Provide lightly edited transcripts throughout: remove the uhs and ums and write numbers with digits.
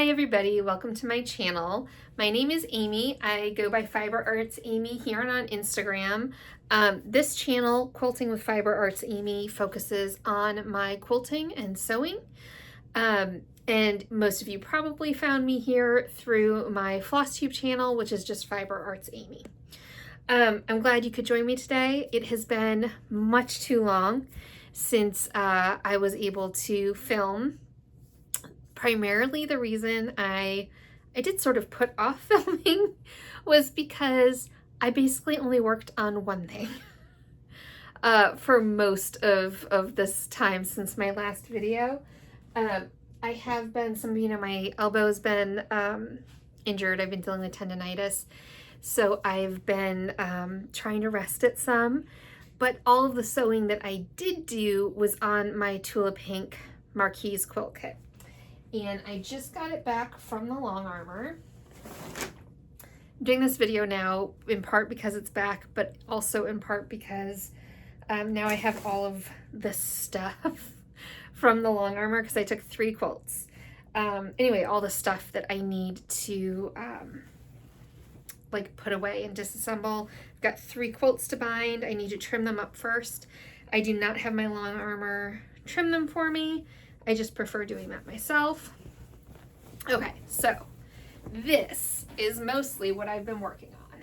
Hi everybody, welcome to my channel. My name is Amy. I go by Fiber Arts Amy here and on Instagram. This channel, Quilting with Fiber Arts Amy, focuses on my quilting and sewing. And most of you probably found me here through my FlossTube channel, which is just Fiber Arts Amy. I'm glad you could join me today. It has been much too long since I was able to film. Primarily the reason I did sort of put off filming was because I basically only worked on one thing for most of this time since my last video. I have been, some of you know, my elbow's been injured. I've been dealing with tendonitis. So I've been trying to rest it some, but all of the sewing that I did do was on my Tula Pink Marquise quilt kit. And I just got it back from the long armor. I'm doing this video now in part because it's back, but also in part because now I have all of this stuff from the long armor because I took 3 quilts. Anyway, all the stuff that I need to like put away and disassemble. I've got 3 quilts to bind. I need to trim them up first. I do not have my long armor trim them for me. I just prefer doing that myself. Okay, so this is mostly what I've been working on.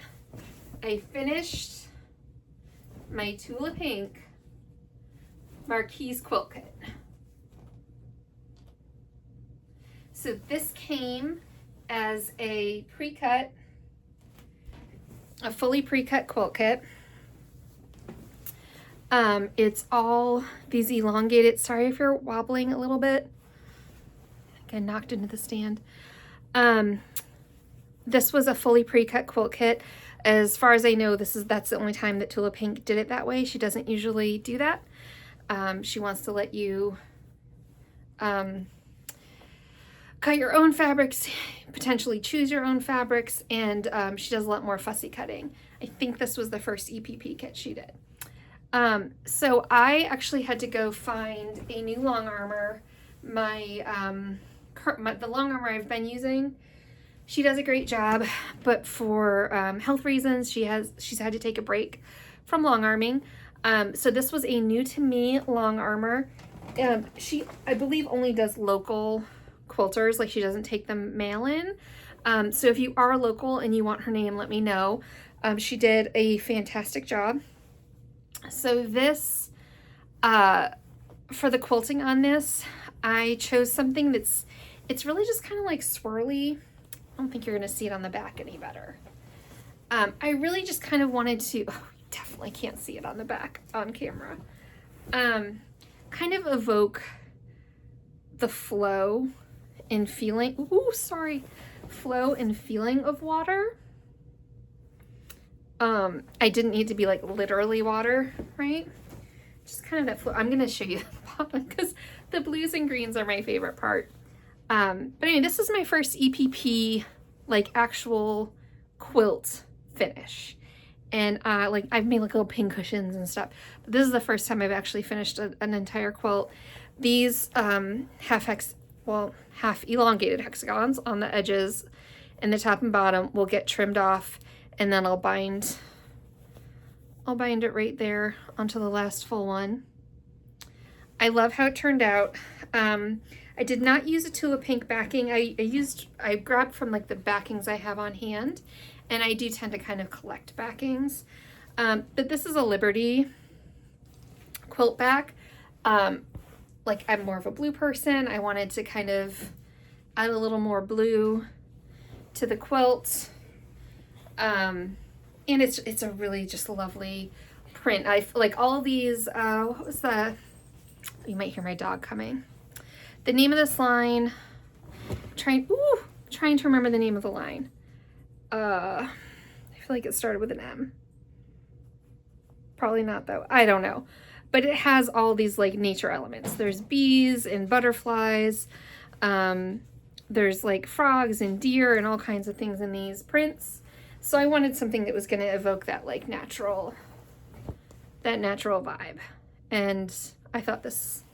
I finished my Tula Pink Marquise quilt kit. So this came as a pre-cut, a fully pre-cut quilt kit. It's all these elongated, sorry if you're wobbling a little bit. I think I knocked into the stand. This was a fully pre-cut quilt kit. As far as I know, that's the only time that Tula Pink did it that way. She doesn't usually do that. She wants to let you cut your own fabrics, potentially choose your own fabrics, and she does a lot more fussy cutting. I think this was the first EPP kit she did. So I actually had to go find a new long armor. The long armor I've been using, she does a great job, but for health reasons, she's had to take a break from long arming. So this was a new to me long armor. She, I believe, only does local quilters, like she doesn't take them mail in. So if you are local and you want her name, let me know. She did a fantastic job. So this, for the quilting on this, I chose something it's really just kind of like swirly. I don't think you're going to see it on the back any better. I really just kind of wanted to, oh, you definitely can't see it on the back on camera. Kind of evoke the flow and feeling, flow and feeling of water. I didn't need to be like literally water, right? Just kind of that flow. I'm going to show you the bottom because the blues and greens are my favorite part. But anyway, this is my first EPP, like actual quilt finish. And like I've made like little pin cushions and stuff, but this is the first time I've actually finished an entire quilt. These half elongated hexagons on the edges and the top and bottom will get trimmed off, and then I'll bind it right there onto the last full one. I love how it turned out. I did not use a Tula Pink backing. I grabbed from like the backings I have on hand, and I do tend to kind of collect backings. But this is a Liberty quilt back. Like I'm more of a blue person. I wanted to kind of add a little more blue to the quilt. And it's a really just lovely print. I like all of these, what was you might hear my dog coming. The name of this line, trying to remember the name of the line. I feel like it started with an M. Probably not though, I don't know. But it has all these like nature elements. There's bees and butterflies. There's like frogs and deer and all kinds of things in these prints. So I wanted something that was going to evoke that like natural vibe. And I thought this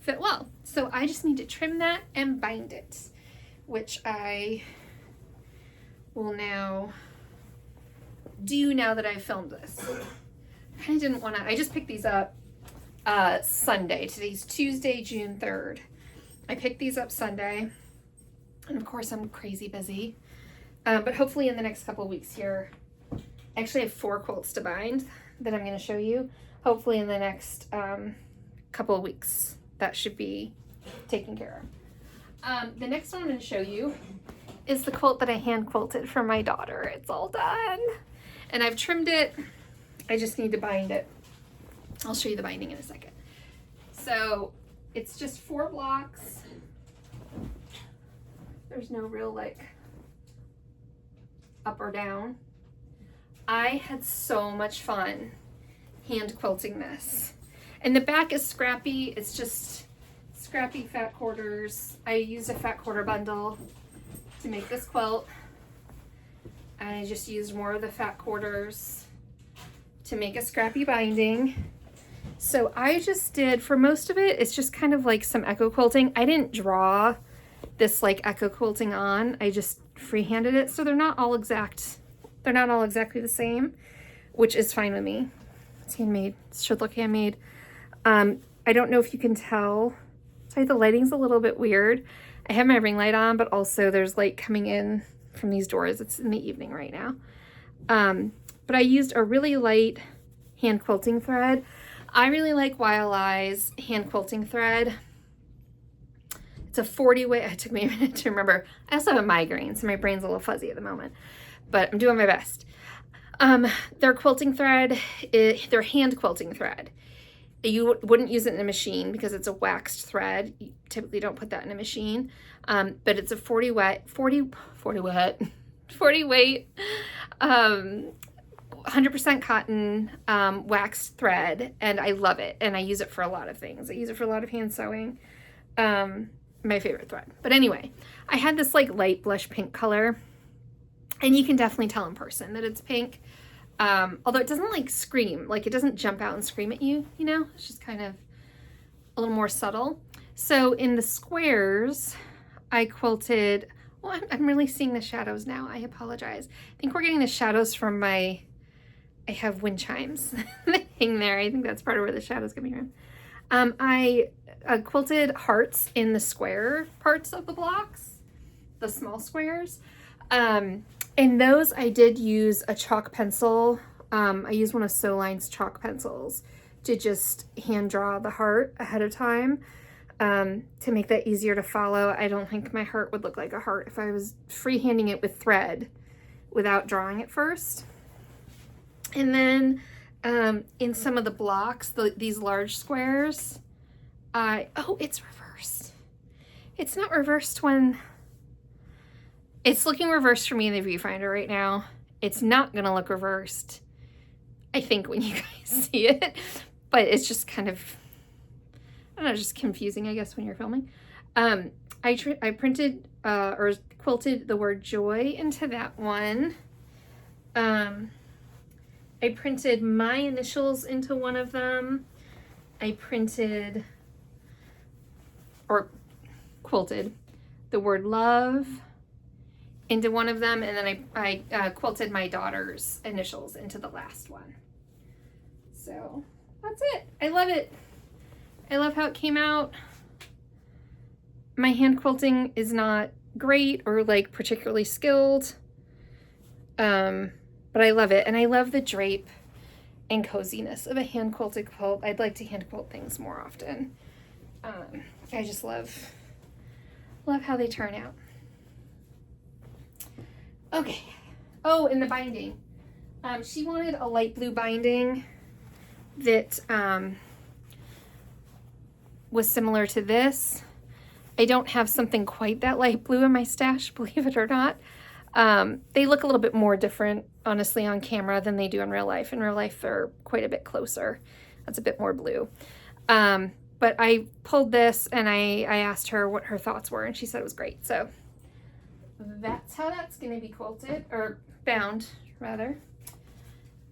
fit well. So I just need to trim that and bind it, which I will now do now that I've filmed this. I kind of didn't want to, I just picked these up Sunday. Today's Tuesday, June 3rd. I picked these up Sunday, and of course I'm crazy busy, but hopefully in the next couple weeks here, I actually have 4 quilts to bind that I'm going to show you. Hopefully in the next couple of weeks, that should be taken care of. The next one I'm going to show you is the quilt that I hand quilted for my daughter. It's all done, and I've trimmed it. I just need to bind it. I'll show you the binding in a second. So it's just 4 blocks. There's no real like up or down. I had so much fun hand quilting this. And the back is scrappy. It's just scrappy fat quarters. I used a fat quarter bundle to make this quilt. I just used more of the fat quarters to make a scrappy binding. So I just did, for most of it, it's just kind of like some echo quilting. I didn't draw this like echo quilting on. I just freehanded it. So they're not all exact. They're not all exactly the same, which is fine with me. It's handmade. It should look handmade. I don't know if you can tell. Sorry, the lighting's a little bit weird. I have my ring light on, but also there's light coming in from these doors. It's in the evening right now. But I used a really light hand quilting thread. I really like Wild-Eye's hand quilting thread. It's a 40 weight. It took me a minute to remember. I also have a migraine, so my brain's a little fuzzy at the moment, but I'm doing my best. Their quilting thread, their hand quilting thread. You wouldn't use it in a machine because it's a waxed thread. You typically don't put that in a machine, but it's a 40 weight, 100% cotton waxed thread, and I love it, and I use it for a lot of things. I use it for a lot of hand sewing. My favorite thread. But anyway, I had this like light blush pink color, and you can definitely tell in person that it's pink. Although it doesn't like scream, like it doesn't jump out and scream at you, you know, it's just kind of a little more subtle. So in the squares, I quilted, well, I'm really seeing the shadows now. I apologize. I think we're getting the shadows from I have wind chimes that hang there. I think that's part of where the shadow's coming from. I quilted hearts in the square parts of the blocks, the small squares. In those, I did use a chalk pencil. I used one of Sew Line's chalk pencils to just hand draw the heart ahead of time to make that easier to follow. I don't think my heart would look like a heart if I was freehanding it with thread without drawing it first. And then in some of the blocks, these large squares, oh, it's reversed. It's not reversed when... It's looking reversed for me in the viewfinder right now. It's not going to look reversed, I think, when you guys see it. But it's just kind of, I don't know, just confusing, I guess, when you're filming. I printed or quilted the word joy into that one. I printed my initials into one of them. I printed or quilted the word love into one of them, and then I quilted my daughter's initials into the last one. So that's it. I love it. I love how it came out. My hand quilting is not great or like particularly skilled, but I love it, and I love the drape and coziness of a hand quilted quilt. I'd like to hand quilt things more often. I just love how they turn out. Okay. Oh, and the binding. She wanted a light blue binding that was similar to this. I don't have something quite that light blue in my stash, believe it or not. They look a little bit more different, honestly, on camera than they do in real life. In real life, they're quite a bit closer. That's a bit more blue. But I pulled this, and I asked her what her thoughts were, and she said it was great. So that's how that's going to be quilted, or bound, rather.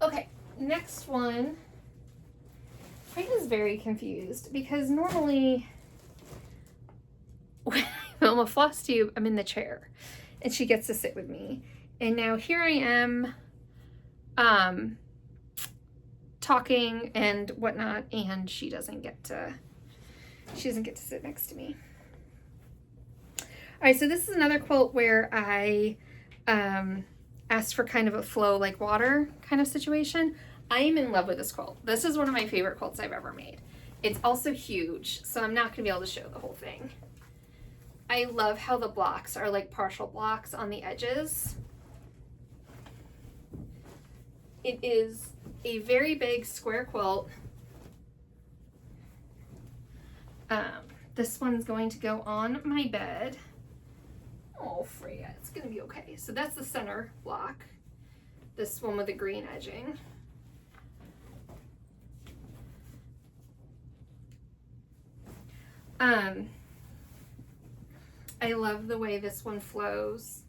Okay, next one. I was very confused because normally when I film a floss tube, I'm in the chair. And she gets to sit with me. And now here I am talking and whatnot, and she doesn't get to sit next to me. All right, so this is another quilt where I asked for kind of a flow like water kind of situation. I am in love with this quilt. This is one of my favorite quilts I've ever made. It's also huge, so I'm not gonna be able to show the whole thing. I love how the blocks are like partial blocks on the edges. It is a very big square quilt. This one's going to go on my bed. Oh, Freya, it's gonna be okay. So that's the center block. This one with the green edging. I love the way this one flows.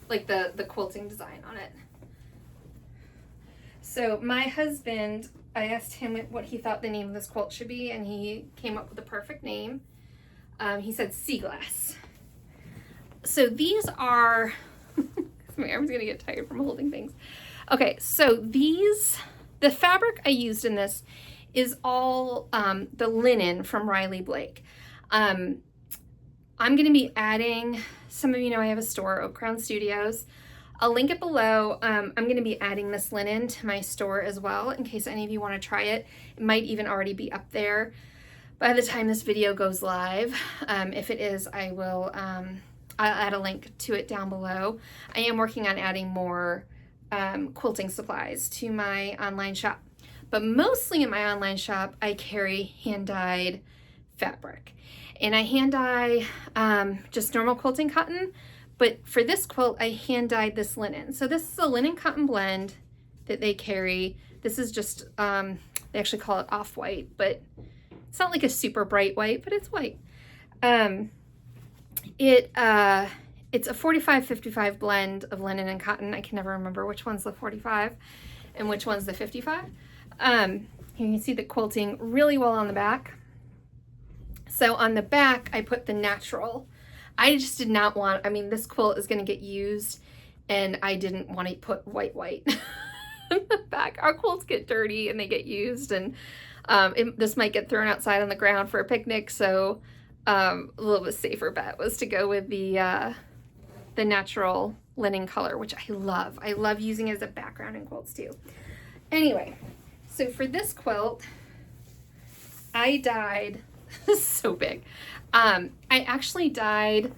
Like the quilting design on it. So my husband, I asked him what he thought the name of this quilt should be, and he came up with the perfect name. He said sea glass. So these are, my arm's gonna get tired from holding things. Okay, so the fabric I used in this is all the linen from Riley Blake. I'm gonna be adding, some of you know I have a store, Oak Crown Studios. I'll link it below. I'm gonna be adding this linen to my store as well in case any of you wanna try it. It might even already be up there by the time this video goes live. If it is, I will, I'll add a link to it down below. I am working on adding more quilting supplies to my online shop. But mostly in my online shop, I carry hand-dyed fabric. And I hand-dye just normal quilting cotton, but for this quilt, I hand-dyed this linen. So this is a linen cotton blend that they carry. This is just, they actually call it off-white, but it's not like a super bright white, but it's white. It's a 45-55 blend of linen and cotton. I can never remember which one's the 45 and which one's the 55. You can see the quilting really well on the back. So on the back, I put the natural. I just did not want, I mean, this quilt is going to get used, and I didn't want to put white in the back. Our quilts get dirty and they get used, and this might get thrown outside on the ground for a picnic. So a little bit safer bet was to go with the natural linen color, which I love. I love using as a background in quilts too. Anyway, so for this quilt, I dyed, this is so big. I actually dyed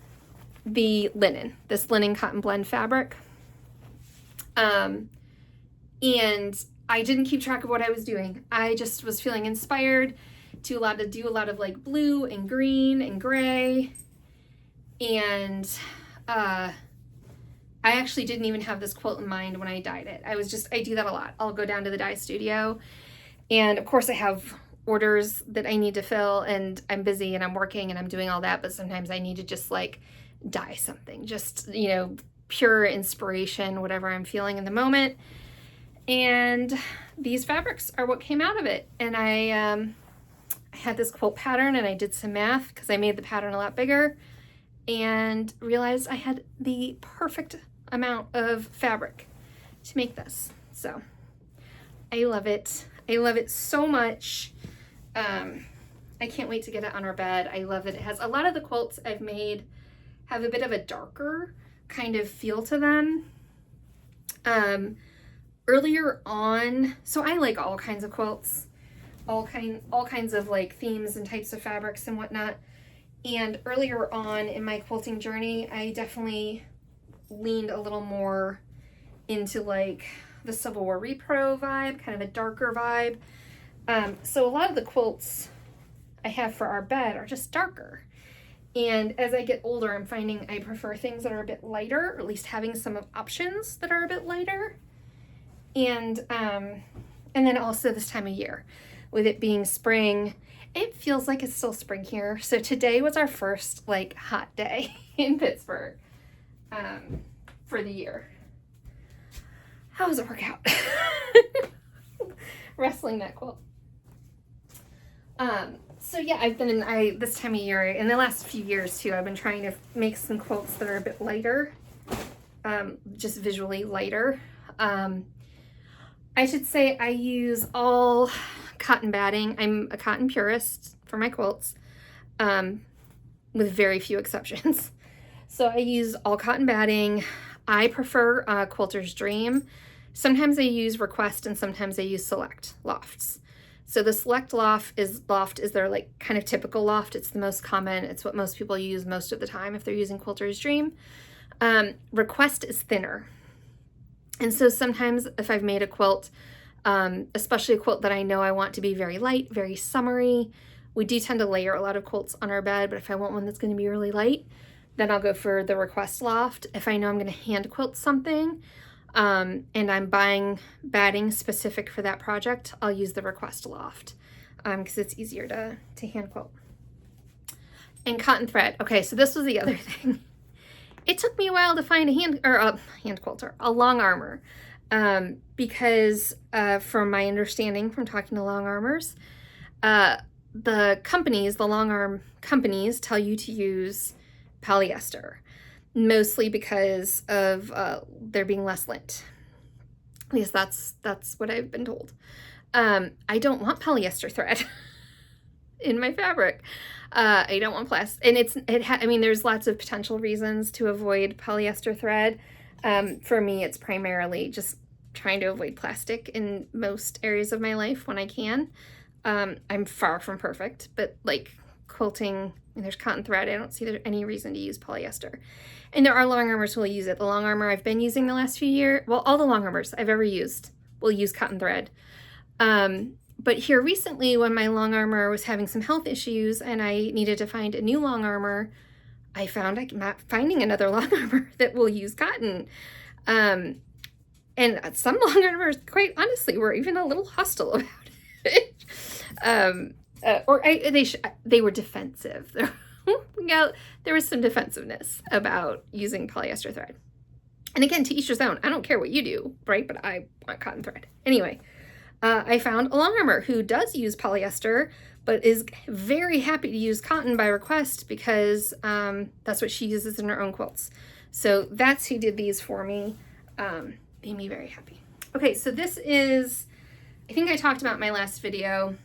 the linen, this linen cotton blend fabric. And I didn't keep track of what I was doing. I just was feeling inspired to do a lot of like blue and green and gray. And I actually didn't even have this quilt in mind when I dyed it. I do that a lot. I'll go down to the dye studio, and of course I have orders that I need to fill, and I'm busy and I'm working and I'm doing all that, but sometimes I need to just like dye something, just, you know, pure inspiration, whatever I'm feeling in the moment. And these fabrics are what came out of it. And I had this quilt pattern, and I did some math because I made the pattern a lot bigger and realized I had the perfect amount of fabric to make this. So I love it. I love it so much. I can't wait to get it on our bed. I love that it has, a lot of the quilts I've made have a bit of a darker kind of feel to them. Earlier on, so I like all kinds of quilts, all kinds of like themes and types of fabrics and whatnot. And earlier on in my quilting journey, I definitely leaned a little more into like the Civil War repro vibe, kind of a darker vibe. So a lot of the quilts I have for our bed are just darker. And as I get older, I'm finding I prefer things that are a bit lighter, or at least having some options that are a bit lighter. And then also this time of year, with it being spring, it feels like it's still spring here. So today was our first like hot day in Pittsburgh for the year. How was it work out? Wrestling that quilt. So yeah, this time of year, in the last few years too, I've been trying to make some quilts that are a bit lighter, just visually lighter. I should say I use all cotton batting. I'm a cotton purist for my quilts, with very few exceptions. So I use all cotton batting. I prefer Quilter's Dream. Sometimes I use Request and sometimes I use Select lofts. So the Select loft is their like kind of typical loft. It's the most common. It's what most people use most of the time if they're using Quilter's Dream. Request is thinner. And so sometimes if I've made a quilt, especially a quilt that I know I want to be very light, very summery, we do tend to layer a lot of quilts on our bed, but if I want one that's going to be really light, then I'll go for the Request loft. If I know I'm going to hand quilt something, and I'm buying batting specific for that project, I'll use the Request loft, because it's easier to hand quilt. And cotton thread. Okay, so this was the other thing. It took me a while to find a hand quilter, a long armor, because from my understanding from talking to long armors, the long arm companies tell you to use polyester, mostly because of there being less lint. At least that's what I've been told. I don't want polyester thread in my fabric. I don't want plastic, and there's lots of potential reasons to avoid polyester thread. For me, it's primarily just trying to avoid plastic in most areas of my life when I can. I'm far from perfect, but like quilting, and there's cotton thread, I don't see there any reason to use polyester. And there are long armors who will use it. The long armor I've been using the last few years, well, all the long armors I've ever used will use cotton thread. But here recently, when my long armor was having some health issues and I needed to find a new long armor, I found I'm not finding another long armor that will use cotton. And some long armors, quite honestly, were even a little hostile about it. They were defensive. There was some defensiveness about using polyester thread. And again, to each his own. I don't care what you do, right? But I want cotton thread. Anyway, I found a long armor who does use polyester, but is very happy to use cotton by request because that's what she uses in her own quilts. So that's who did these for me. Made me very happy. Okay, so this is, I think I talked about in my last video.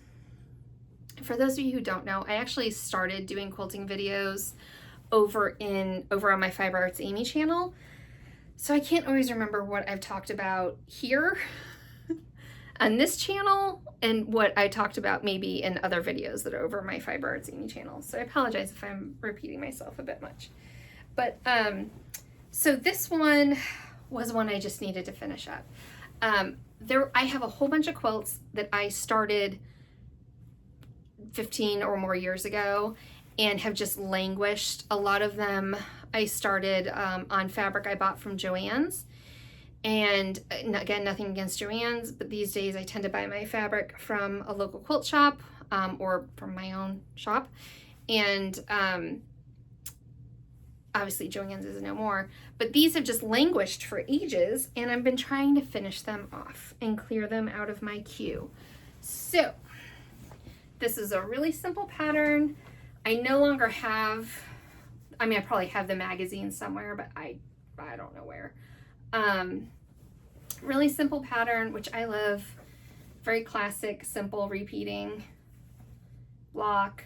For those of you who don't know, I actually started doing quilting videos over on my Fiber Arts Amy channel. So I can't always remember what I've talked about here on this channel and what I talked about maybe in other videos that are over my Fiber Arts Amy channel. So I apologize if I'm repeating myself a bit much. But so this one was one I just needed to finish up. I have a whole bunch of quilts that I started 15 or more years ago and have just languished. A lot of them I started on fabric I bought from Joann's. And again, nothing against Joann's, but these days I tend to buy my fabric from a local quilt shop or from my own shop. And obviously Joann's is no more, but these have just languished for ages and I've been trying to finish them off and clear them out of my queue. So this is a really simple pattern. I no longer have, I probably have the magazine somewhere, but I don't know where. Really simple pattern, which I love. Very classic, simple, repeating block.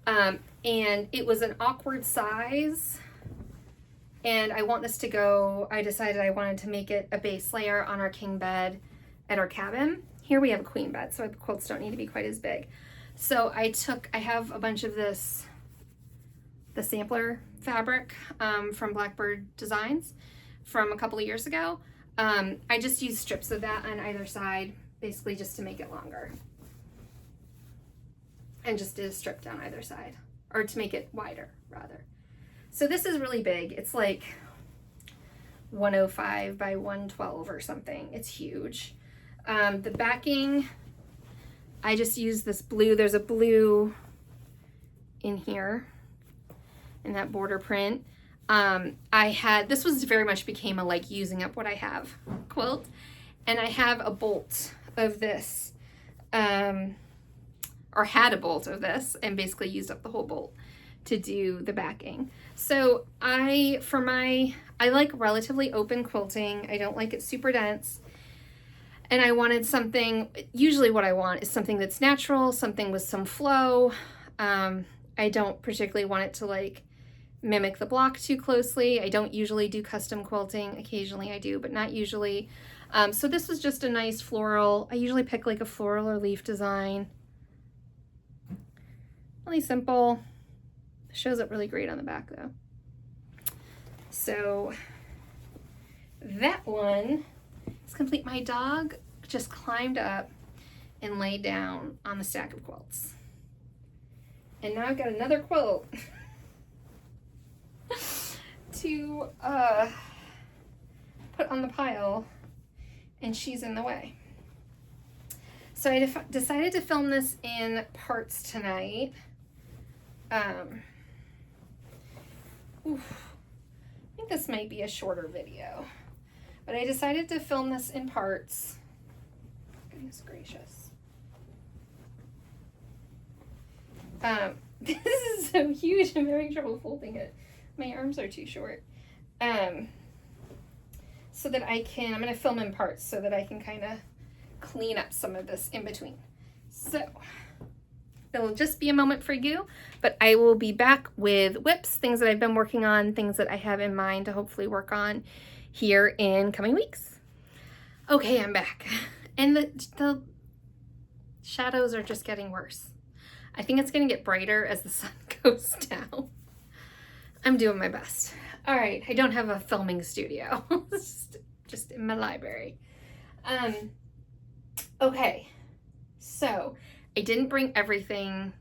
And it was an awkward size. And I decided I wanted to make it a base layer on our king bed at our cabin. Here we have a queen bed, so the quilts don't need to be quite as big. So I have a bunch of the sampler fabric from Blackbird Designs from a couple of years ago. I just used strips of that on either side, basically just to make it longer. And just did a strip down either side, or to make it wider, rather. So this is really big. It's like 105 by 112 or something. It's huge. The backing, I just use this blue. There's a blue in here in that border print. This was very much became a like using up what I have quilt. And I have a bolt of this, or or had a bolt of this and basically used up the whole bolt to do the backing. So I like relatively open quilting. I don't like it super dense. And I wanted something, usually what I want is something that's natural, something with some flow. I don't particularly want it to like mimic the block too closely. I don't usually do custom quilting. Occasionally I do, but not usually. So this was just a nice floral. I usually pick like a floral or leaf design. Really simple. Shows up really great on the back though. So that one is complete. My dog just climbed up and laid down on the stack of quilts. And now I've got another quilt to put on the pile, and she's in the way. So I decided to film this in parts tonight. I think this might be a shorter video, but I decided to film this in parts. Goodness gracious. This is so huge, I'm having trouble folding it. My arms are too short. So that I'm going to film in parts so that I can kind of clean up some of this in between. So it'll just be a moment for you, but I will be back with whips, things that I've been working on, things that I have in mind to hopefully work on here in coming weeks. Okay, I'm back. And the shadows are just getting worse. I think it's going to get brighter as the sun goes down. I'm doing my best. All right, I don't have a filming studio. It's just in my library. Okay, so I didn't bring everything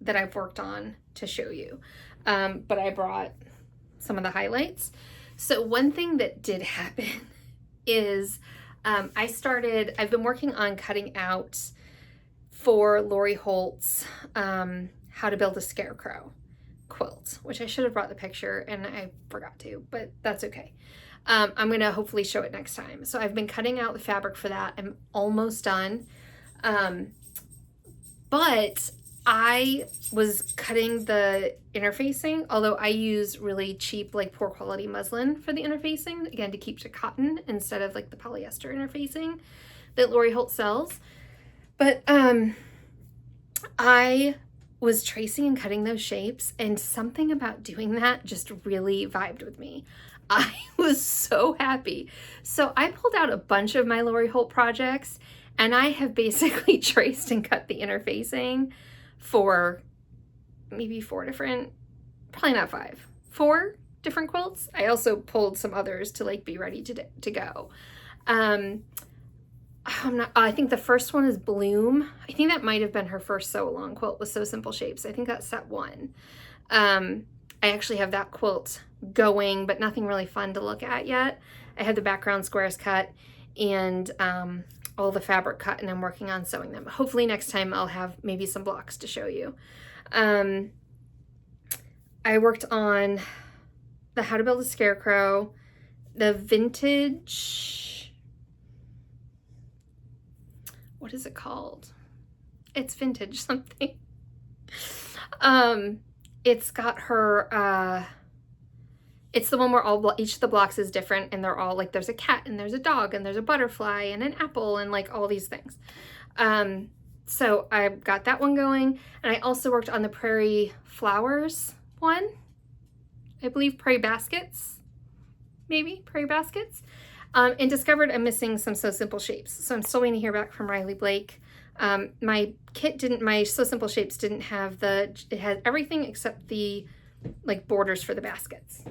that I've worked on to show you, but I brought some of the highlights. So one thing that did happen is I've been working on cutting out for Lori Holt's How to Build a Scarecrow quilt, which I should have brought the picture and I forgot to, but that's okay. I'm gonna hopefully show it next time. So I've been cutting out the fabric for that. I'm almost done. But I was cutting the interfacing, although I use really cheap, like poor quality muslin for the interfacing, again, to keep to cotton instead of like the polyester interfacing that Lori Holt sells. But I was tracing and cutting those shapes, and something about doing that just really vibed with me. I was so happy. So I pulled out a bunch of my Lori Holt projects, and I have basically traced and cut the interfacing for maybe 4 different, probably not 5, 4 different quilts. I also pulled some others to like be ready to go. I think the first one is Bloom. I think that might have been her first sew along quilt with So Simple Shapes. I think that's set 1. I actually have that quilt going, but nothing really fun to look at yet. I have the background squares cut and all the fabric cut, and I'm working on sewing them. Hopefully next time I'll have maybe some blocks to show you. I worked on the How to Build a Scarecrow, the vintage, what is it called? It's vintage something. It's got her, it's the one where each of the blocks is different, and they're all like, there's a cat and there's a dog and there's a butterfly and an apple and like all these things. So I got that one going, and I also worked on the Prairie Flowers one. I believe Prairie Baskets, maybe Prairie Baskets, and discovered I'm missing some So Simple Shapes. So I'm still waiting to hear back from Riley Blake. My So Simple Shapes didn't have it had everything except the like borders for the baskets.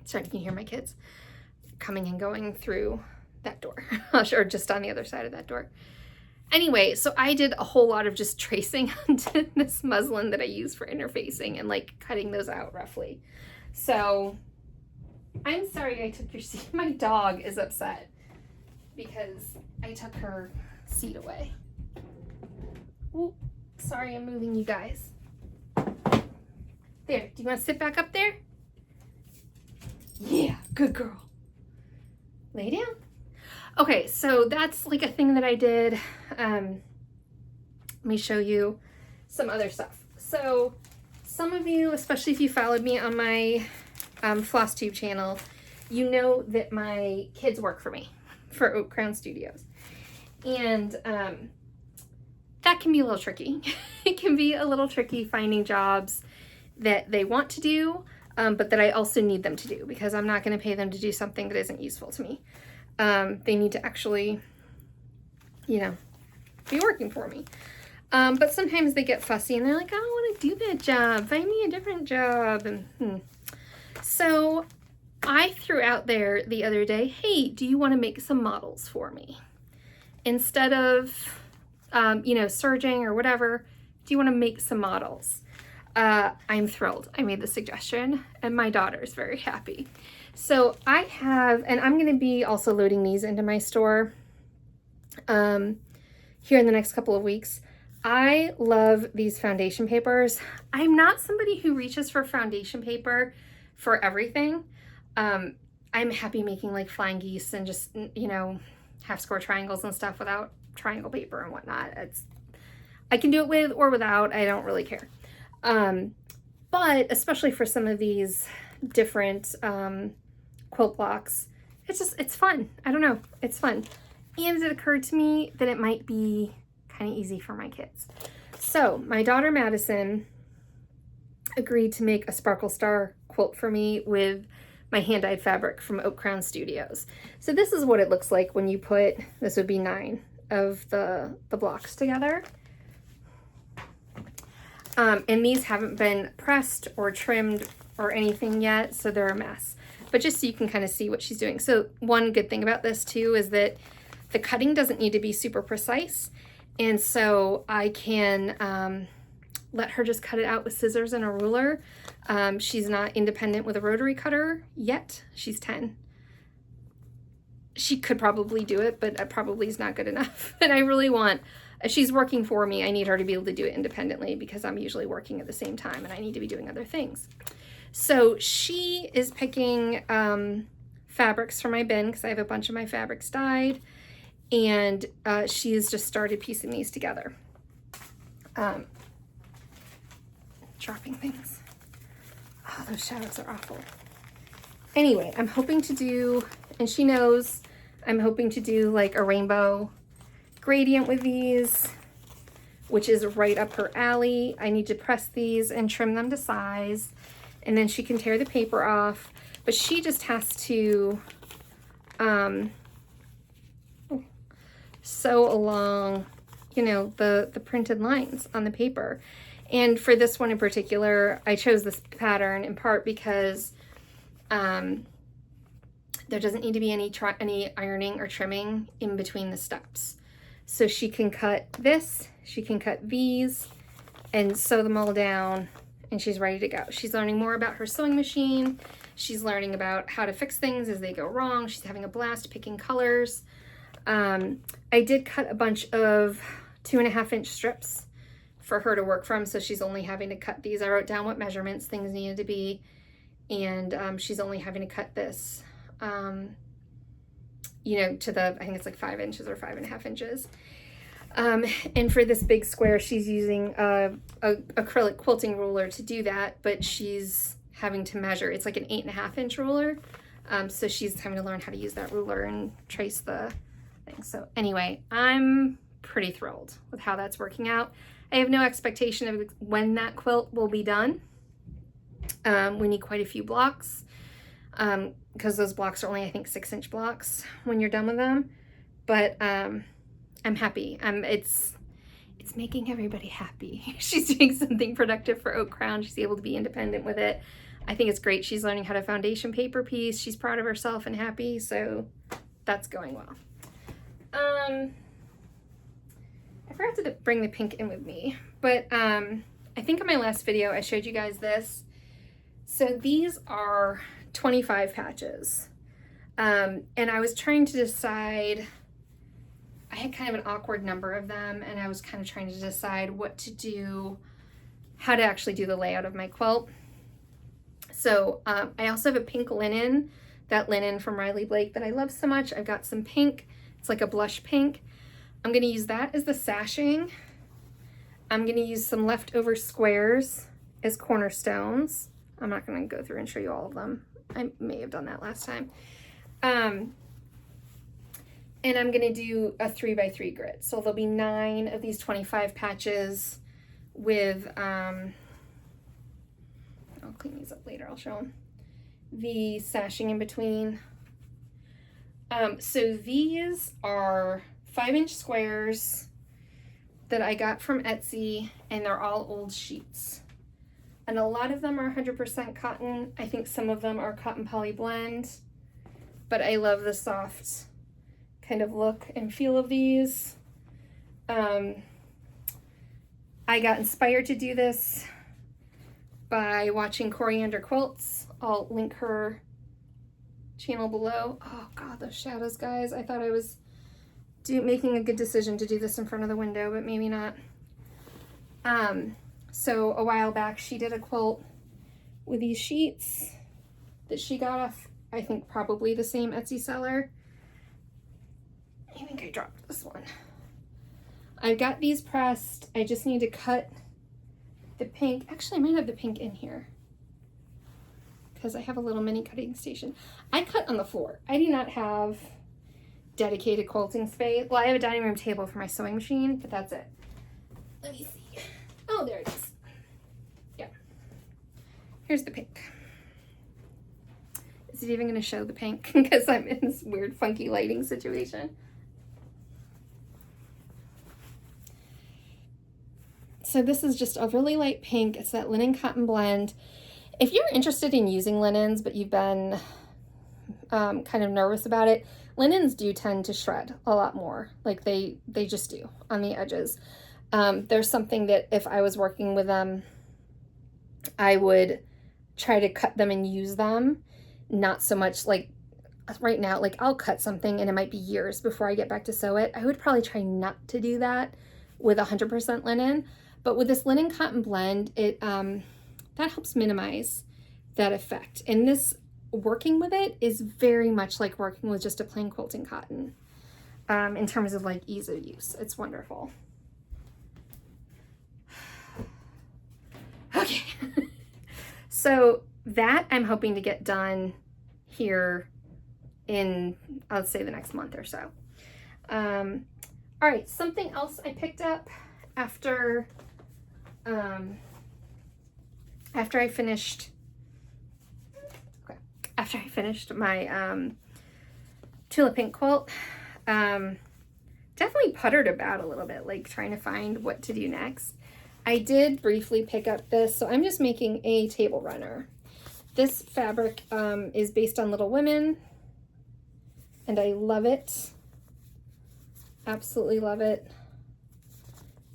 Sorry, can you hear my kids coming and going through that door? Or just on the other side of that door. Anyway, so I did a whole lot of just tracing onto this muslin that I use for interfacing and like cutting those out roughly. So I'm sorry I took your seat. My dog is upset because I took her seat away. Ooh, sorry, I'm moving you guys. There, do you want to sit back up there? Yeah, good girl. Lay down. Okay, so that's like a thing that I did let me show you some other stuff. So some of you, especially if you followed me on my floss tube channel, you know that my kids work for me for Oak Crown Studios. And that can be a little tricky. It can be a little tricky finding jobs that they want to do, but that I also need them to do, because I'm not going to pay them to do something that isn't useful to me. They need to actually, you know, be working for me. But sometimes they get fussy and they're like, I don't want to do that job. Find me a different job. And So I threw out there the other day, hey, do you want to make some models for me? Instead of, you know, serging or whatever, do you want to make some models? I'm thrilled. I made the suggestion and my daughter's very happy. So I have, and I'm going to be also loading these into my store here in the next couple of weeks. I love these foundation papers. I'm not somebody who reaches for foundation paper for everything. I'm happy making like flying geese and just, you know, half square triangles and stuff without triangle paper and whatnot. I can do it with or without. I don't really care. But especially for some of these different quilt blocks, it's fun. I don't know. It's fun. And it occurred to me that it might be kind of easy for my kids. So my daughter Madison agreed to make a Sparkle Star quilt for me with my hand-dyed fabric from Oak Crown Studios. So this is what it looks like when you put, this would be 9 of the blocks together. And these haven't been pressed or trimmed or anything yet, so they're a mess. But just so you can kind of see what she's doing. So one good thing about this too is that the cutting doesn't need to be super precise. And so I can let her just cut it out with scissors and a ruler. She's not independent with a rotary cutter yet. She's 10. She could probably do it, but probably is not good enough. And I really want, if she's working for me, I need her to be able to do it independently, because I'm usually working at the same time and I need to be doing other things. So she is picking fabrics from my bin, because I have a bunch of my fabrics dyed. And she's just started piecing these together. Dropping things. Oh, those shadows are awful. Anyway, I'm hoping to do, and she knows, I'm hoping to do like a rainbow gradient with these, which is right up her alley. I need to press these and trim them to size, and then she can tear the paper off. But she just has to sew along, you know, the printed lines on the paper. And for this one in particular, I chose this pattern in part because there doesn't need to be any ironing or trimming in between the steps. So she can cut this, she can cut these, and sew them all down, and she's ready to go. She's learning more about her sewing machine. She's learning about how to fix things as they go wrong. She's having a blast picking colors. I did cut a bunch of 2.5-inch strips for her to work from, so she's only having to cut these. I wrote down what measurements things needed to be, and she's only having to cut this, you know, to the, I think it's like 5 inches or 5.5 inches. And for this big square, she's using a acrylic quilting ruler to do that, but she's having to measure. It's like an 8.5-inch ruler, so she's having to learn how to use that ruler and trace the thing. So anyway, I'm pretty thrilled with how that's working out. I have no expectation of when that quilt will be done. We need quite a few blocks, because those blocks are only, I think, 6-inch blocks when you're done with them. But I'm happy. It's making everybody happy. She's doing something productive for Oak Crown. She's able to be independent with it. I think it's great. She's learning how to foundation paper piece. She's proud of herself and happy, so that's going well. I forgot to bring the pink in with me, but I think in my last video I showed you guys this. So these are 25 patches, and I was trying to decide, I had kind of an awkward number of them, and I was kind of trying to decide what to do, how to actually do the layout of my quilt. So I also have a pink linen, that linen from Riley Blake that I love so much. I've got some pink, it's like a blush pink. I'm going to use that as the sashing, I'm going to use some leftover squares as cornerstones. I'm not going to go through and show you all of them. I may have done that last time. And I'm going to do a 3x3 grid. So there'll be 9 of these 25 patches with, I'll clean these up later, I'll show them, the sashing in between. So these are 5-inch squares that I got from Etsy, and they're all old sheets. And a lot of them are 100% cotton. I think some of them are cotton poly blend, but I love the soft kind of look and feel of these. I got inspired to do this by watching Coriander Quilts. I'll link her channel below. Oh God, those shadows, guys. I thought I was making a good decision to do this in front of the window, but maybe not. So a while back, she did a quilt with these sheets that she got off, I think probably the same Etsy seller. I think I dropped this one. I've got these pressed. I just need to cut the pink. Actually, I might have the pink in here because I have a little mini cutting station. I cut on the floor. I do not have dedicated quilting space. Well, I have a dining room table for my sewing machine, but that's it. Let me see. Oh, there it is. Yeah. Here's the pink. Is it even going to show the pink? Because I'm in this weird, funky lighting situation. So this is just a really light pink. It's that linen cotton blend. If you're interested in using linens, but you've been kind of nervous about it, linens do tend to shred a lot more. Like they just do on the edges. There's something that if I was working with them, I would try to cut them and use them. Not so much like right now, like I'll cut something and it might be years before I get back to sew it. I would probably try not to do that with 100% linen. But with this linen cotton blend, it that helps minimize that effect. And this, working with it is very much like working with just a plain quilting cotton in terms of like ease of use. It's wonderful. Okay. So that I'm hoping to get done here in, I'll say the next month or so. All right, something else I picked up after I finished my tulip pink quilt, definitely puttered about a little bit, like trying to find what to do next. I did briefly pick up this, so I'm just making a table runner. This fabric is based on Little Women, and I love it. Absolutely love it.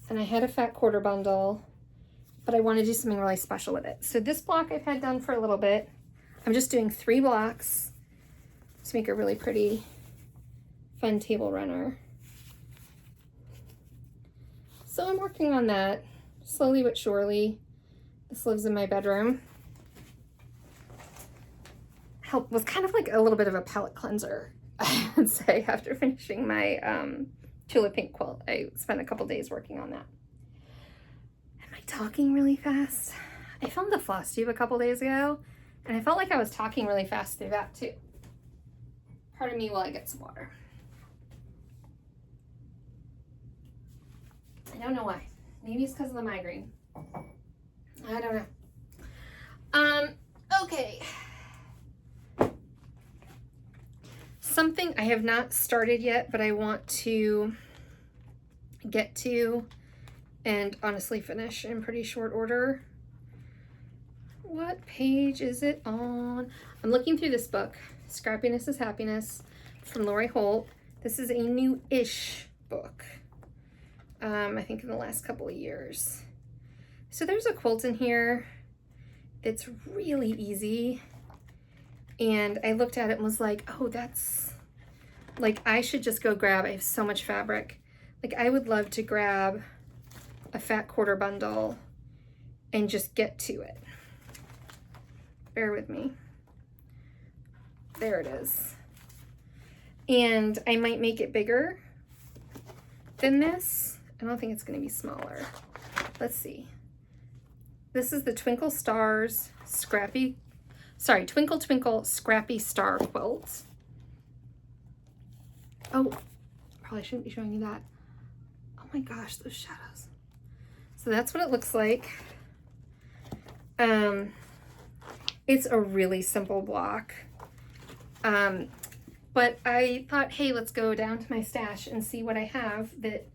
And I had a fat quarter bundle, but I want to do something really special with it. So this block I've had done for a little bit. I'm just doing 3 blocks to make a really pretty, fun table runner. So I'm working on that slowly but surely. This lives in my bedroom. Was kind of like a little bit of a palette cleanser, I would say, after finishing my tulip pink quilt. I spent a couple days working on that. Am I talking really fast? I filmed a floss tube a couple days ago, and I felt like I was talking really fast through that too. Pardon me while I get some water. I don't know why. Maybe it's because of the migraine. I don't know. Okay. Something I have not started yet, but I want to get to and honestly finish in pretty short order. What page is it on? I'm looking through this book, Scrappiness is Happiness, from Lori Holt. This is a new-ish book, I think in the last couple of years. So there's a quilt in here that's really easy. And I looked at it and was like, oh, that's, like, I should just go grab, I have so much fabric. Like, I would love to grab a fat quarter bundle and just get to it. Bear with me. There it is. And I might make it bigger than this. I don't think it's going to be smaller. let's see. This is the Twinkle Twinkle Scrappy Star Quilt. Oh, probably shouldn't be showing you that. Oh my gosh, those shadows. So that's what it looks like. It's a really simple block. But I thought, hey, let's go down to my stash and see what I have that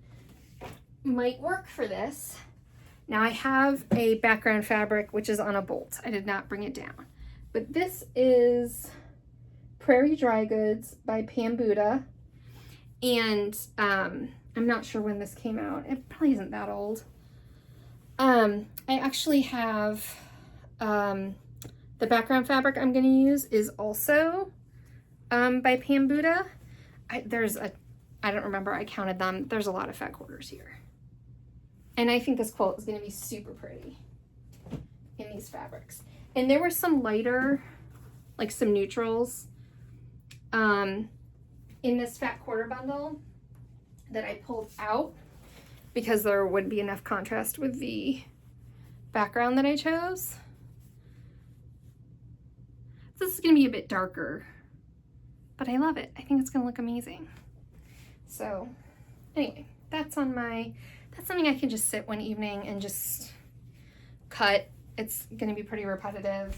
might work for this. Now I have a background fabric, which is on a bolt. I did not bring it down. But this is Prairie Dry Goods by Pambuda. And I'm not sure when this came out. It probably isn't that old. I actually have the background fabric I'm going to use is also by Pambuda. I don't remember, I counted them. There's a lot of fat quarters here. And I think this quilt is going to be super pretty in these fabrics. And there were some lighter, like some neutrals, in this fat quarter bundle that I pulled out because there wouldn't be enough contrast with the background that I chose. This is going to be a bit darker, but I love it. I think it's going to look amazing. So anyway, that's something I can just sit one evening and just cut. It's going to be pretty repetitive.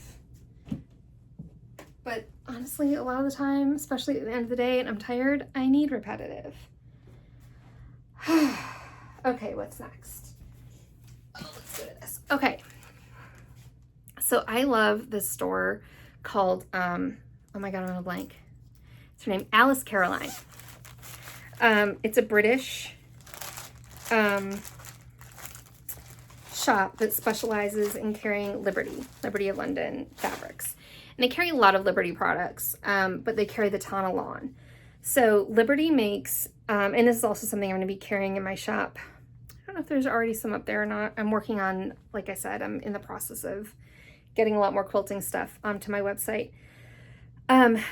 But honestly, a lot of the time, especially at the end of the day and I'm tired, I need repetitive. Okay, what's next? Oh, let's go to this. Okay. So I love this store called, oh my God, I'm on a blank. It's her name, Alice Caroline. It's a British shop that specializes in carrying Liberty of London fabrics. And they carry a lot of Liberty products, but they carry the Tana lawn. So Liberty makes, and this is also something I'm going to be carrying in my shop. I don't know if there's already some up there or not. I'm working on, like I said, I'm in the process of getting a lot more quilting stuff onto my website.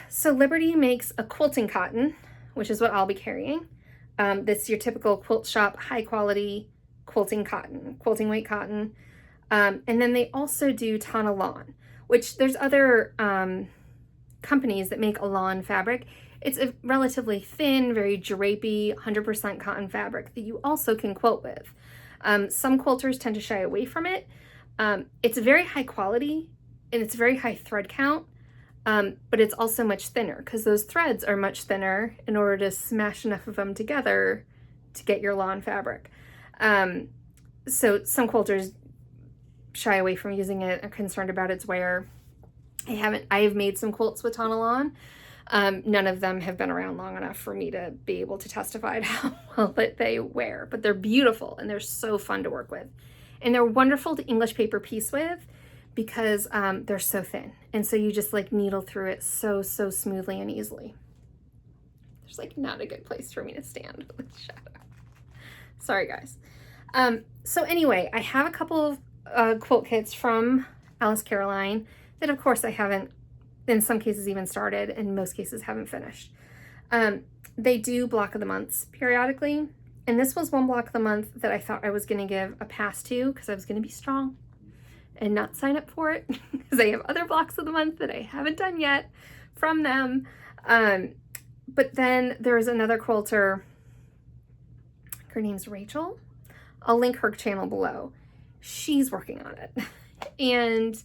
So Liberty makes a quilting cotton, which is what I'll be carrying. That's your typical quilt shop, high quality quilting cotton, quilting weight cotton. And then they also do Tana lawn, which there's other companies that make a lawn fabric. It's a relatively thin, very drapey, 100% cotton fabric that you also can quilt with. Some quilters tend to shy away from it. It's very high quality and it's very high thread count, but it's also much thinner because those threads are much thinner in order to smash enough of them together to get your lawn fabric. So some quilters shy away from using it, are concerned about its wear. I have made some quilts with Tana lawn. None of them have been around long enough for me to be able to testify to how well that they wear, but they're beautiful and they're so fun to work with. And they're wonderful to English paper piece with because they're so thin. And so you just like needle through it so smoothly and easily. There's like not a good place for me to stand with this shadow. Sorry guys. So anyway, I have a couple of quilt kits from Alice Caroline that of course I haven't, in some cases even started, in most cases haven't finished. They do block of the months periodically. And this was one block of the month that I thought I was going to give a pass to because I was going to be strong and not sign up for it because I have other blocks of the month that I haven't done yet from them. But then there's another quilter. Her name's Rachel. I'll link her channel below. She's working on it. And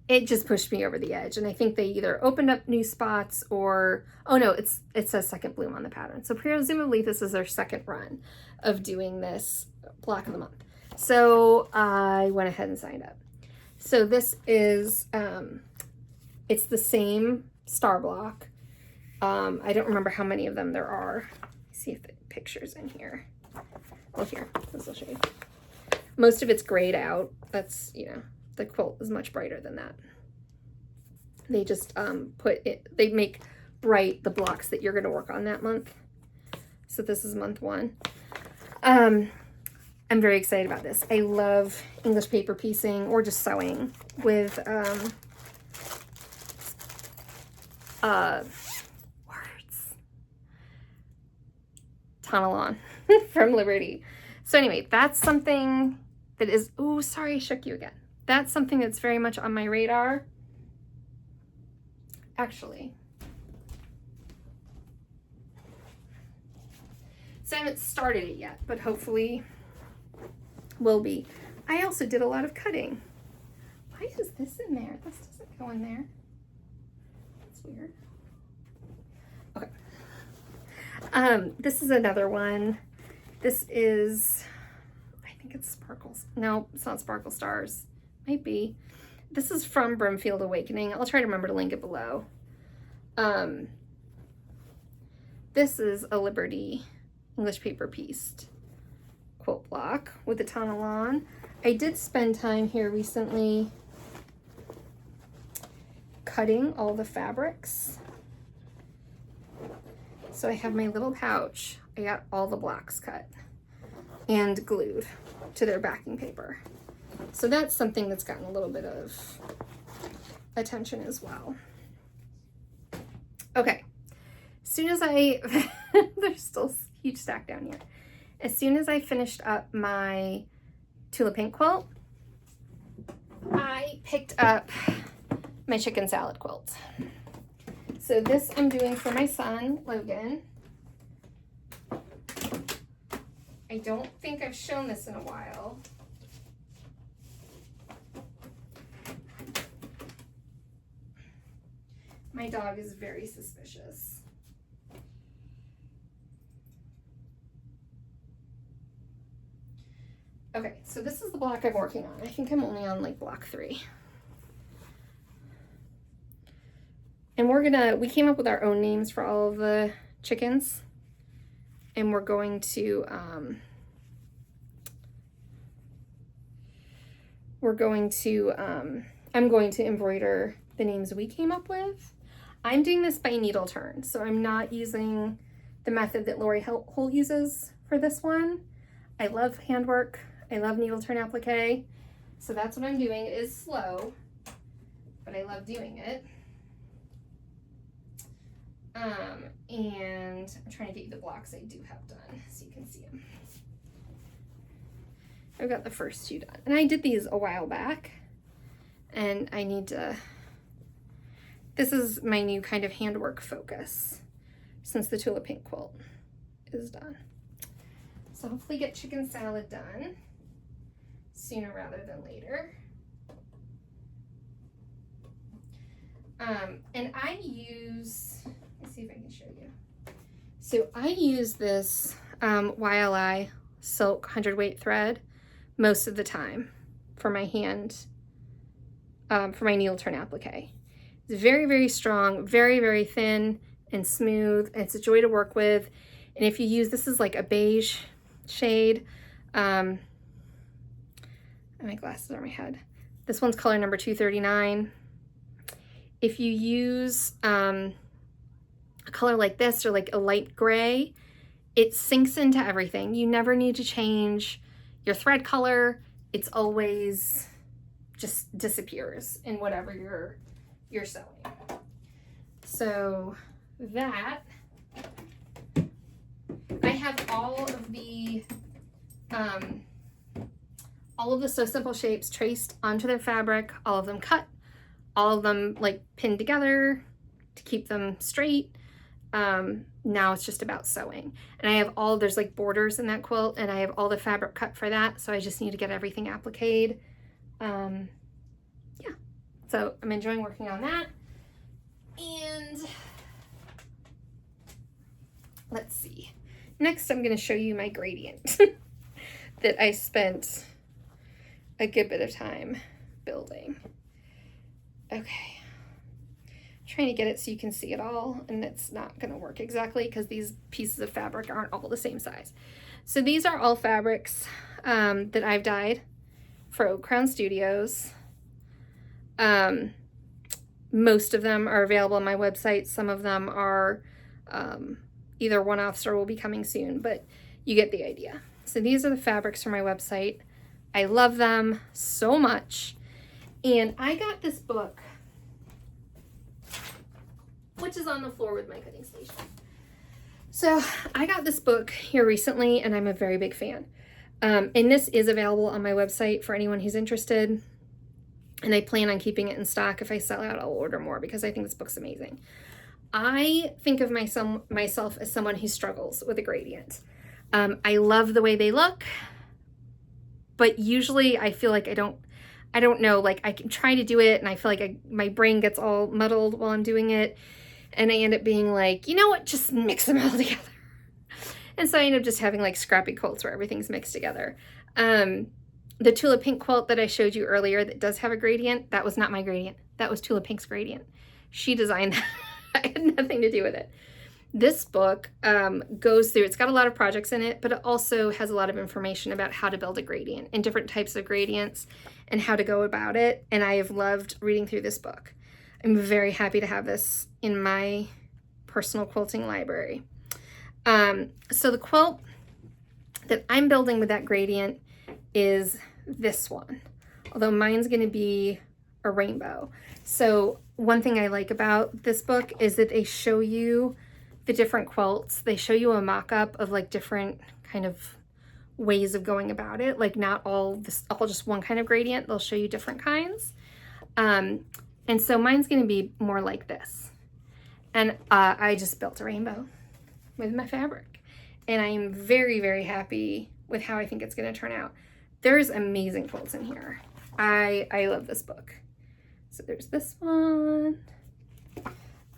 it just pushed me over the edge. And I think they either opened up new spots or, oh no, it says second bloom on the pattern. So presumably this is their second run of doing this block of the month. So I went ahead and signed up. So this is, it's the same star block. I don't remember how many of them there are. Let's see if the picture's in here. Well, here, this will show you. Most of it's grayed out. That's, you know, the quilt is much brighter than that. They just they make bright the blocks that you're going to work on that month. So this is month 1. I'm very excited about this. I love English paper piecing or just sewing with Tana lawn from Liberty. So anyway, that's something that is, oh, sorry, I shook you again. That's something that's very much on my radar. Actually, so I haven't started it yet, but hopefully will be. I also did a lot of cutting. Why is this in there? This doesn't go in there. That's weird. Okay. This is another one. This is, I think it's Sparkles. No, it's not Sparkle Stars. Might be. This is from Brimfield Awakening. I'll try to remember to link it below. This is a Liberty English paper pieced quilt block with the Tonalon. I did spend time here recently cutting all the fabrics. So I have my little pouch. I got all the blocks cut and glued to their backing paper. So that's something that's gotten a little bit of attention as well. Okay, as soon as I, there's still a huge stack down here. As soon as I finished up my Tula Pink quilt, I picked up my chicken salad quilt. So this I'm doing for my son, Logan. I don't think I've shown this in a while. My dog is very suspicious. Okay, so this is the block I'm working on. I think I'm only on like block 3. And we came up with our own names for all of the chickens. And we're going to, I'm going to embroider the names we came up with. I'm doing this by needle turn, so I'm not using the method that Lori Hull uses for this one. I love handwork. I love needle turn applique. So that's what I'm doing. It is slow, but I love doing it. And I'm trying to get you the blocks I do have done so you can see them. I've got the first 2 done. And I did these a while back. And I need to, this is my new kind of handwork focus since the Tula Pink quilt is done. So hopefully get chicken salad done sooner rather than later. And I use, let's see if I can show you. So I use this YLI silk 100 weight thread most of the time for my hand, for my needle turn applique. It's very, very strong, very, very thin and smooth. And it's a joy to work with. And if you use, this is like a beige shade. My glasses are on my head. This one's color number 239. If you use a color like this or like a light gray, it sinks into everything. You never need to change your thread color. It's always just disappears in whatever you're sewing. So that, I have all of the Sew Simple shapes traced onto their fabric, all of them cut, all of them like pinned together to keep them straight. Now it's just about sewing. And I have there's like borders in that quilt, and I have all the fabric cut for that, so I just need to get everything appliqued. Yeah, so I'm enjoying working on that. And let's see. Next, I'm going to show you my gradient that I spent a good bit of time building. Okay. Trying to get it so you can see it all, and it's not going to work exactly because these pieces of fabric aren't all the same size. So these are all fabrics that I've dyed for Oak Crown Studios. Most of them are available on my website. Some of them are either one-offs or will be coming soon, but you get the idea. So these are the fabrics for my website. I love them so much. And I got this book, which is on the floor with my cutting station. So I got this book here recently, and I'm a very big fan. And this is available on my website for anyone who's interested. And I plan on keeping it in stock. If I sell out, I'll order more because I think this book's amazing. I think of myself as someone who struggles with a gradient. I love the way they look, but usually I feel like I don't know, like I can try to do it and I feel like my brain gets all muddled while I'm doing it. And I end up being like, you know what, just mix them all together. And so I end up just having like scrappy quilts where everything's mixed together. The Tula Pink quilt that I showed you earlier that does have a gradient, that was not my gradient. That was Tula Pink's gradient. She designed that. I had nothing to do with it. This book goes through, it's got a lot of projects in it, but it also has a lot of information about how to build a gradient and different types of gradients and how to go about it. And I have loved reading through this book. I'm very happy to have this in my personal quilting library. So the quilt that I'm building with that gradient is this one, although mine's going to be a rainbow. So one thing I like about this book is that they show you the different quilts. They show you a mock-up of like different kind of ways of going about it, like not all just one kind of gradient. They'll show you different kinds. And so mine's going to be more like this. And I just built a rainbow with my fabric. And I'm very, very happy with how I think it's going to turn out. There's amazing quilts in here. I love this book. So there's this one.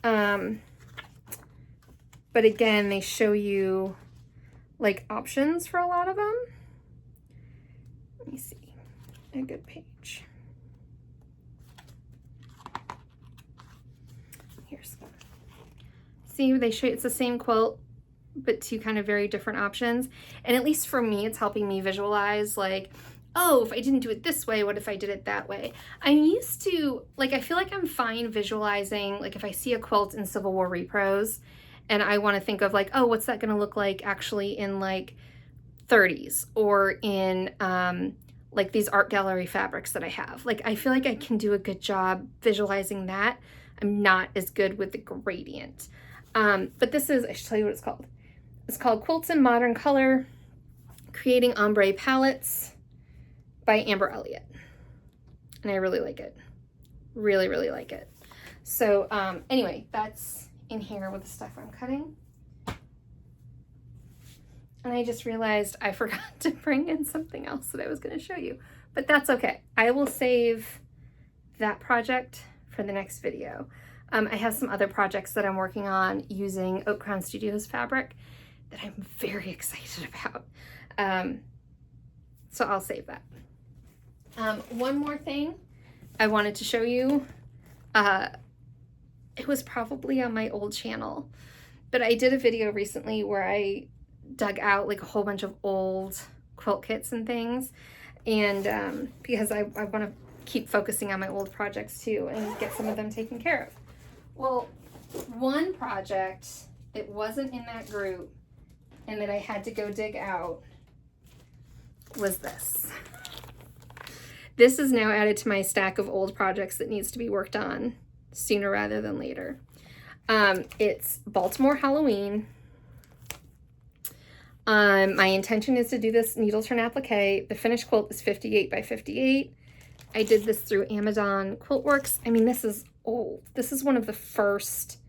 But again, they show you like options for a lot of them. Let me see. A good page. Here's one. See, they show you it's the same quilt, but two kind of very different options. And at least for me, it's helping me visualize like, oh, if I didn't do it this way, what if I did it that way? I'm used to, like, I feel like I'm fine visualizing, like if I see a quilt in Civil War repros and I want to think of like, oh, what's that going to look like actually in like 30s or in like these art gallery fabrics that I have. Like, I feel like I can do a good job visualizing that. I'm not as good with the gradient. But this is, I should tell you what it's called. It's called Quilts in Modern Color, Creating Ombre Palettes by Amber Elliott. And I really like it. Really, really like it. So anyway, that's in here with the stuff I'm cutting. And I just realized I forgot to bring in something else that I was going to show you. But that's okay. I will save that project for the next video. I have some other projects that I'm working on using Oak Crown Studios fabric that I'm very excited about. So I'll save that. One more thing I wanted to show you. It was probably on my old channel, but I did a video recently where I dug out like a whole bunch of old quilt kits and things. And because I want to keep focusing on my old projects too and get some of them taken care of. Well, one project that wasn't in that group and that I had to go dig out was this. This is now added to my stack of old projects that needs to be worked on sooner rather than later. It's Baltimore Halloween. My intention is to do this needle turn applique. The finished quilt is 58 by 58. I did this through Amazon Quiltworks. I mean, this is old. This is one of the first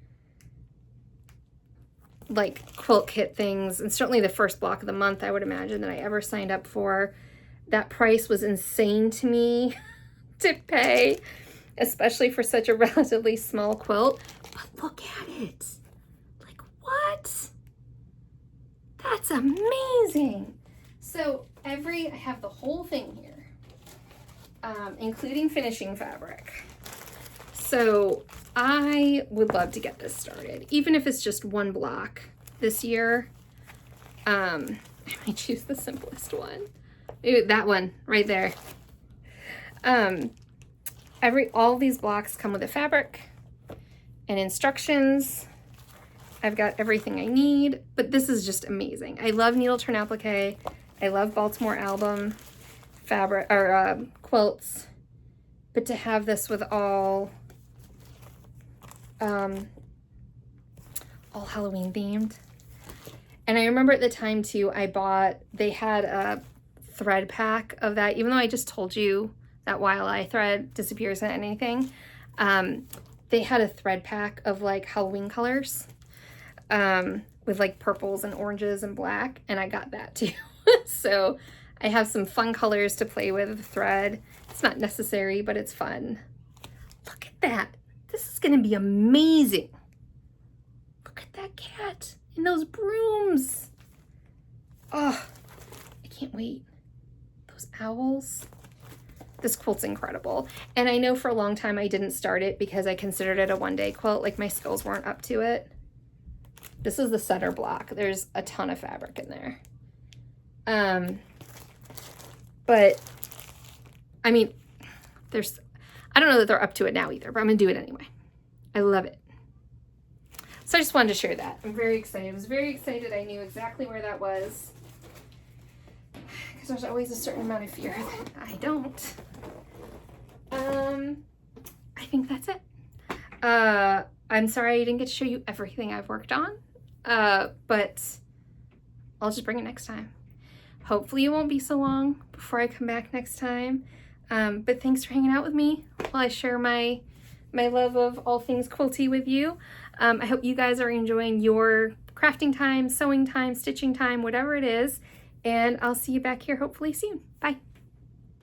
like quilt kit things, and certainly the first block of the month, I would imagine, that I ever signed up for. That price was insane to me to pay, especially for such a relatively small quilt. But look at it. Like, what? That's amazing. So I have the whole thing here, including finishing fabric. So I would love to get this started, even if it's just one block this year. I might choose the simplest one. Maybe that one right there. All these blocks come with a fabric and instructions. I've got everything I need, but this is just amazing. I love needle turn applique. I love Baltimore album fabric or quilts, but to have this with all Halloween themed. And I remember at the time too, they had a thread pack of that, even though I just told you that Wildeye thread disappears at anything. They had a thread pack of like Halloween colors with like purples and oranges and black, and I got that too. So I have some fun colors to play with thread. It's not necessary, but it's fun. Look at that. This is gonna be amazing. Look at that cat and those brooms. Oh, I can't wait. Those owls. This quilt's incredible. And I know for a long time I didn't start it because I considered it a one-day quilt, like my skills weren't up to it. This is the center block. There's a ton of fabric in there. But I mean, I don't know that they're up to it now either, but I'm gonna do it anyway. I love it. So I just wanted to share that. I'm very excited. I was very excited. I knew exactly where that was. Because there's always a certain amount of fear that I don't. I think that's it. I'm sorry I didn't get to show you everything I've worked on, but I'll just bring it next time. Hopefully it won't be so long before I come back next time. But thanks for hanging out with me while I share my love of all things quilty with you. I hope you guys are enjoying your crafting time, sewing time, stitching time, whatever it is. And I'll see you back here hopefully soon. Bye.